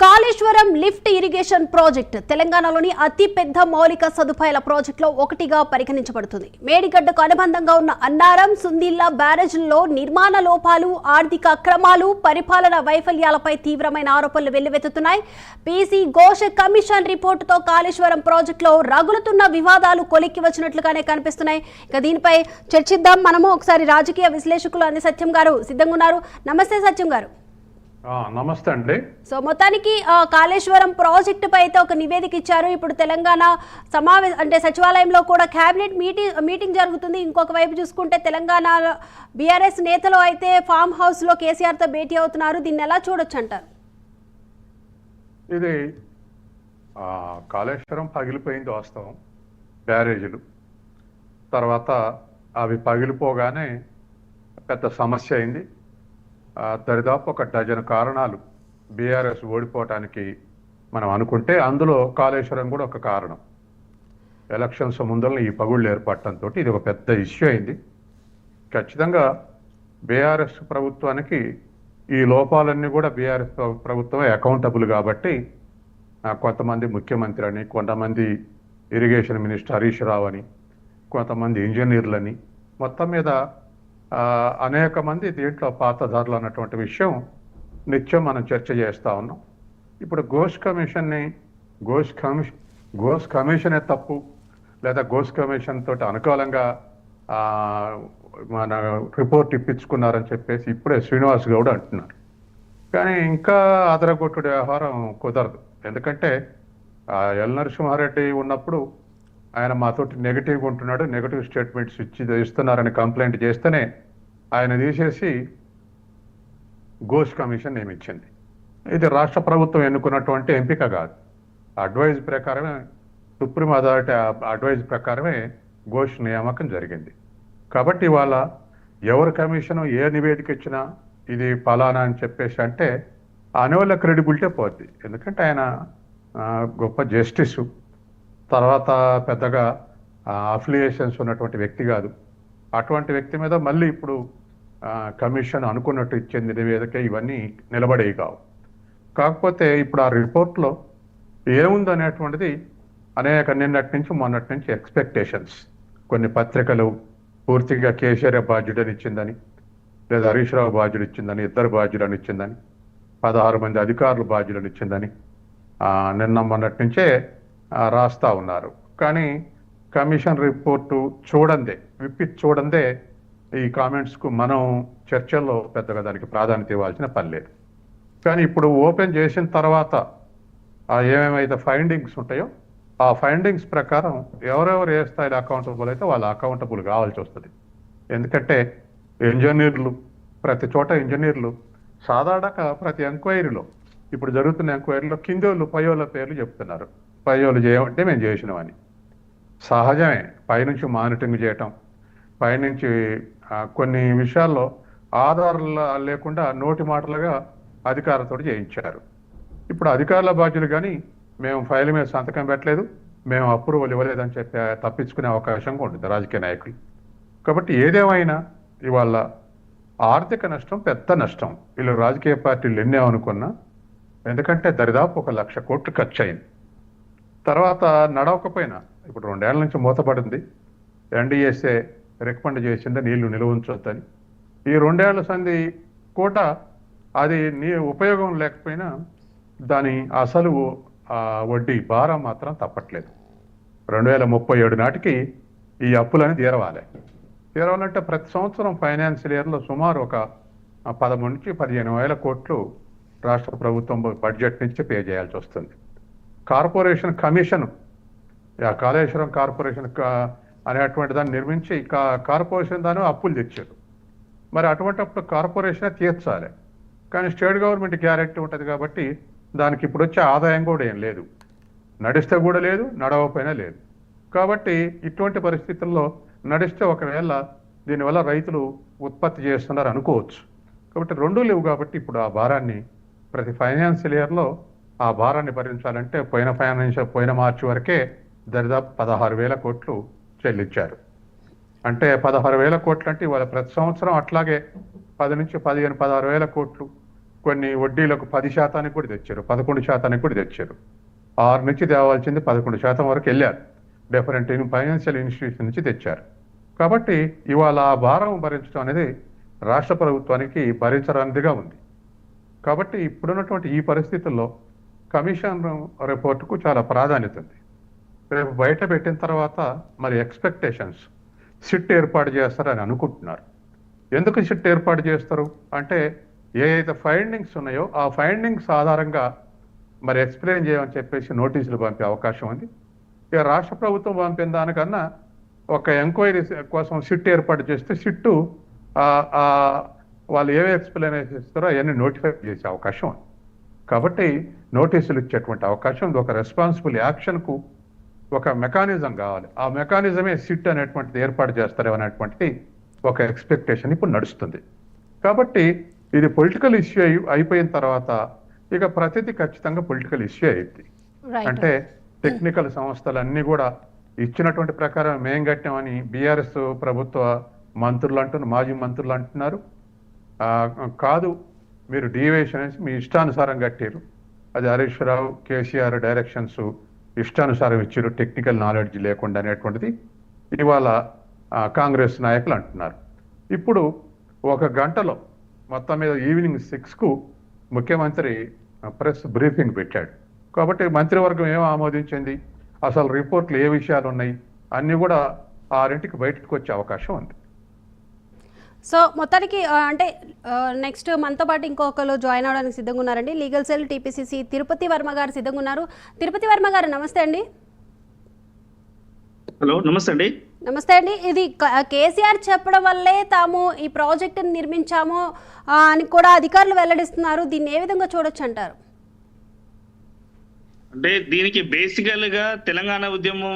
Kaleshwaram lift irrigation project తెలంగాణలోని అతి పెద్ద మౌలిక సదుపాయాల ప్రాజెక్టులో ఒకటిగా పరిగణించబడుతుంది. మేడిగడ్డకు అనుబంధంగా ఉన్న అన్నారం, సుందిల్లా బ్యారేజ్లలో నిర్మాణ లోపాలు, ఆర్థిక అక్రమాలు, పరిపాలన వైఫల్యాలపై తీవ్రమైన ఆరోపణలు వెల్లువెత్తుతున్నాయి. పీసీ ఘోష్ కమిషన్ రిపోర్టుతో కాళేశ్వరం ప్రాజెక్టులో రగులుతున్న వివాదాలు కొలిక్కి వచ్చినట్లుగానే కనిపిస్తున్నాయి. ఇక దీనిపై చర్చిద్దాం. మనము ఒకసారి రాజకీయ విశ్లేషకులు అని సత్యం గారు సిద్ధంగా ఉన్నారు. నమస్తే సత్యం గారు. నమస్తే అండి. సో మొత్తానికి కాళేశ్వరం ప్రాజెక్టు పై అయితే ఒక నివేదిక ఇచ్చారు. ఇప్పుడు తెలంగాణ సచివాలయంలో కూడా కేబినెట్ మీటింగ్ జరుగుతుంది. ఇంకొక వైపు చూసుకుంటే తెలంగాణ బీఆర్ఎస్ నేతలు అయితే ఫామ్ హౌస్ లో కేసీఆర్ తో భేటీ అవుతున్నారు. దీన్ని ఎలా చూడొచ్చు అంటారు? ఇది కాళేశ్వరం పగిలిపోయింది వాస్తవం. బ్యారేజీలు తర్వాత అవి పగిలిపోగానే పెద్ద సమస్య అయింది. దరిదాపు ఒక డజన్ కారణాలు బీఆర్ఎస్ ఓడిపోవటానికి మనం అనుకుంటే అందులో కాళేశ్వరం కూడా ఒక కారణం. ఎలక్షన్స్ ముందర ఈ పగుళ్ళు ఏర్పడటంతో ఇది ఒక పెద్ద ఇష్యూ అయింది. ఖచ్చితంగా బీఆర్ఎస్ ప్రభుత్వానికి ఈ లోపాలన్నీ కూడా బీఆర్ఎస్ ప్రభుత్వమే అకౌంటబుల్ కాబట్టి కొంతమంది ముఖ్యమంత్రి అని, కొంతమంది ఇరిగేషన్ మినిస్టర్ హరీష్ రావు అని, కొంతమంది ఇంజనీర్లని, మొత్తం మీద అనేక మంది దీంట్లో పాతదారులు అన్నటువంటి విషయం నిత్యం మనం చర్చ చేస్తూ ఉన్నాం. ఇప్పుడు ఘోష్ కమిషనే తప్పు లేదా ఘోష్ కమిషన్ తోటి అనుకూలంగా మన రిపోర్ట్ ఇప్పించుకున్నారని చెప్పేసి ఇప్పుడే శ్రీనివాస్ గౌడ్ అంటున్నారు. కానీ ఇంకా అదరగొట్టుడు వ్యవహారం కుదరదు. ఎందుకంటే ఎల్ నరసింహారెడ్డి ఉన్నప్పుడు ఆయన మాతోటి నెగిటివ్గా ఉంటున్నాడు, నెగిటివ్ స్టేట్మెంట్స్ ఇస్తున్నారని కంప్లైంట్ చేస్తేనే ఆయన తీసేసి ఘోష్ కమిషన్ నియమించింది. ఇది రాష్ట్ర ప్రభుత్వం ఎన్నుకున్నటువంటి ఎంపిక కాదు. అడ్వైజ్ ప్రకారమే, సుప్రీం అథారిటీ అడ్వైజ్ ప్రకారమే ఘోష్ నియామకం జరిగింది. కాబట్టి ఇవాళ ఎవరు కమిషన్ ఏ నివేదిక ఇచ్చినా ఇది ఫలానా అని చెప్పేసి అంటే అనేవాళ్ళ క్రెడిబిలిటీ పోద్ది. ఎందుకంటే ఆయన గొప్ప జస్టిసు, తర్వాత పెద్దగా అఫిలియేషన్స్ ఉన్నటువంటి వ్యక్తి కాదు. అటువంటి వ్యక్తి మీద మళ్ళీ ఇప్పుడు కమిషన్ అనుకున్నట్టు ఇచ్చింది నివేదిక, ఇవన్నీ నిలబడేవి కావు. కాకపోతే ఇప్పుడు ఆ రిపోర్ట్లో ఏముందనేటువంటిది నిన్నటి నుంచి మొన్నటి నుంచి ఎక్స్పెక్టేషన్స్. కొన్ని పత్రికలు పూర్తిగా కేసీఆర్ బాధ్యుడని ఇచ్చిందని, లేదా హరీష్ రావు బాధ్యుడు ఇచ్చిందని, ఇద్దరు బాధ్యులను ఇచ్చిందని, 16 మంది అధికారులు బాధ్యులను ఇచ్చిందని నిన్న మొన్నటి నుంచే రాస్తా ఉన్నారు. కానీ కమిషన్ రిపోర్టు విప్పి చూడందే ఈ కామెంట్స్కు మనం చర్చల్లో పెద్దగా దానికి ప్రాధాన్యత ఇవ్వాల్సిన పని లేదు. కానీ ఇప్పుడు ఓపెన్ చేసిన తర్వాత ఏమేమైతే ఫైండింగ్స్ ఉంటాయో ఆ ఫైండింగ్స్ ప్రకారం ఎవరెవరు ఏ స్థాయిలో అకౌంటబుల్ అయితే వాళ్ళు అకౌంటబుల్ కావాల్సి వస్తుంది. ఎందుకంటే ఇంజనీర్లు ప్రతి చోట సాధారణంగా ప్రతి ఎంక్వైరీలో, ఇప్పుడు జరుగుతున్న ఎంక్వైరీలో కిందోళ్ళు పయోళ్ళ పేర్లు చెప్తున్నారు. పయోళ్ళు చేయమంటే మేము చేసినామని. సహజమే, పైనుంచి మానిటరింగ్ చేయటం, పైనుంచి కొన్ని విషయాల్లో ఆధారాలు లేకుండా నోటి మాటలుగా అధికారులతో చేయించారు. ఇప్పుడు అధికారుల బాధ్యులు కానీ మేము ఫైల్ మీద సంతకం పెట్టలేదు, మేము అప్రూవల్ ఇవ్వలేదని చెప్పి తప్పించుకునే అవకాశం కూడా ఉంటుంది రాజకీయ నాయకులు. కాబట్టి ఏదేమైనా ఇవాళ ఆర్థిక నష్టం పెద్ద నష్టం. వీళ్ళు రాజకీయ పార్టీలు ఎన్నేమనుకున్నా, ఎందుకంటే దరిదాపు 1 లక్ష కోట్లు ఖర్చు అయింది. తర్వాత నడవకపోయినా ఇప్పుడు 2 ఏళ్ల నుంచి మూతపడింది. ఎన్డీఎస్ఏ రికమెండ్ చేసింది నీళ్లు నిల్వ ఉంచొద్దని. ఈ 2 ఏళ్ల సంధి కూడా అది ఉపయోగం లేకపోయినా దాని అసలు వడ్డీ భారం మాత్రం తప్పట్లేదు. 2037 నాటికి ఈ అప్పులని తీరవాలంటే ప్రతి సంవత్సరం ఫైనాన్షియల్ ఇయర్లో సుమారు ఒక 13 నుంచి 15 వేల కోట్లు రాష్ట్ర ప్రభుత్వం బడ్జెట్ నుంచి పే చేయాల్సి వస్తుంది. కార్పొరేషన్ కమిషన్, కాళేశ్వరం కార్పొరేషన్ అనేటువంటి దాన్ని నిర్మించి కార్పొరేషన్ దాని అప్పులు తెచ్చారు. మరి అటువంటిప్పుడు కార్పొరేషనే తీర్చాలి. కానీ స్టేట్ గవర్నమెంట్ గ్యారెంటీ ఉంటుంది కాబట్టి దానికి ఇప్పుడు వచ్చే ఆదాయం కూడా ఏం లేదు, నడిస్తే కూడా లేదు, నడవకపోయినా లేదు. కాబట్టి ఇటువంటి పరిస్థితుల్లో నడిస్తే ఒకవేళ దీనివల్ల రైతులు ఉత్పత్తి చేస్తున్నారు అనుకోవచ్చు. కాబట్టి 2 లేవు. కాబట్టి ఇప్పుడు ఆ భారాన్ని ప్రతి ఫైనాన్షియల్ ఇయర్లో ఆ భారాన్ని భరించాలంటే పోయిన మార్చి వరకే దరిదాపు 16,000 కోట్లు చెల్లించారు. అంటే 16,000 కోట్లు అంటే ఇవాళ ప్రతి సంవత్సరం అట్లాగే 10 నుంచి 15, 16,000 కోట్లు కొన్ని వడ్డీలకు 10% కూడా తెచ్చారు, 11% కూడా తెచ్చారు. 6 నుంచి తేవాల్సింది 11% వరకు వెళ్ళారు. డిఫరెంట్ ఫైనాన్షియల్ ఇన్స్టిట్యూషన్ నుంచి తెచ్చారు. కాబట్టి ఇవాళ ఆ భారం భరించడం అనేది రాష్ట్ర ప్రభుత్వానికి భరించరానిదిగా ఉంది. కాబట్టి ఇప్పుడున్నటువంటి ఈ పరిస్థితుల్లో కమిషన్ రిపోర్టుకు చాలా ప్రాధాన్యత ఉంది. రేపు బయట పెట్టిన తర్వాత మరి ఎక్స్పెక్టేషన్స్ సిట్ ఏర్పాటు చేస్తారని అనుకుంటున్నారు. ఎందుకు సిట్ ఏర్పాటు చేస్తారు అంటే ఏదైతే ఫైండింగ్స్ ఉన్నాయో ఆ ఫైండింగ్స్ ఆధారంగా మరి ఎక్స్ప్లెయిన్ చేయమని చెప్పేసి నోటీసులు పంపే అవకాశం ఉంది. ఇక రాష్ట్ర ప్రభుత్వం పంపిన దానికన్నా ఒక ఎంక్వైరీ కోసం సిట్ ఏర్పాటు చేస్తే సిట్టు వాళ్ళు ఏవి ఎక్స్ప్లెయిన్ ఇస్తారో అవన్నీ నోటిఫై చేసే అవకాశం ఉంది. కాబట్టి నోటీసులు ఇచ్చేటువంటి అవకాశం ఉంది. ఒక రెస్పాన్సిబుల్ యాక్షన్కు ఒక మెకానిజం కావాలి. ఆ మెకానిజమే సిట్ అనేటువంటిది ఏర్పాటు చేస్తారేమనేటువంటిది ఒక ఎక్స్పెక్టేషన్ ఇప్పుడు నడుస్తుంది. కాబట్టి ఇది పొలిటికల్ ఇష్యూ అయిపోయిన తర్వాత ఇక ప్రతిదీ ఖచ్చితంగా పొలిటికల్ ఇష్యూ అయింది. అంటే టెక్నికల్ సంస్థలన్నీ కూడా ఇచ్చినటువంటి ప్రకారం మేం కట్టామని బీఆర్ఎస్ ప్రభుత్వ మంత్రులు అంటున్నారు, మాజీ మంత్రులు అంటున్నారు. కాదు, మీరు డీవియేషన్ అనేసి మీ ఇష్టానుసారం కట్టారు, అది హరీష్ రావు కేసీఆర్ డైరెక్షన్స్ ఇష్టానుసారం ఇచ్చారు, టెక్నికల్ నాలెడ్జ్ లేకుండా అనేటువంటిది ఇవాళ కాంగ్రెస్ నాయకులు అంటున్నారు. ఇప్పుడు 1 గంటలో మొత్తం మీద ఈవినింగ్ 6కు ముఖ్యమంత్రి ప్రెస్ బ్రీఫింగ్ పెట్టాడు. కాబట్టి మంత్రివర్గం ఏం ఆమోదించింది, అసలు రిపోర్ట్లు ఏ విషయాలు ఉన్నాయి అన్నీ కూడా 6ంటికి బయటకు వచ్చే అవకాశం ఉంది. సో మొత్తానికి అంటే నెక్స్ట్ మనతో పాటు ఇంకొకరు జాయిన్ అవడానికి సిద్ధంగా ఉన్నారండి. Legal cell TPCC Tirupati Varma గారు సిద్ధంగా ఉన్నారు. తిరుపతి వర్మ గారు నమస్తే అండి. హలో, నమస్తే అండి. నమస్తే అండి. ఇది కేసీఆర్ చెప్పడం వల్లే తాము ఈ ప్రాజెక్టును నిర్మించాము అని కూడా అధికారులు వెల్లడిస్తున్నారు. దీన్ని ఏ విధంగా చూడొచ్చు అంటారు? అంటే దీనికి బేసికల్ గా తెలంగాణ ఉద్యమం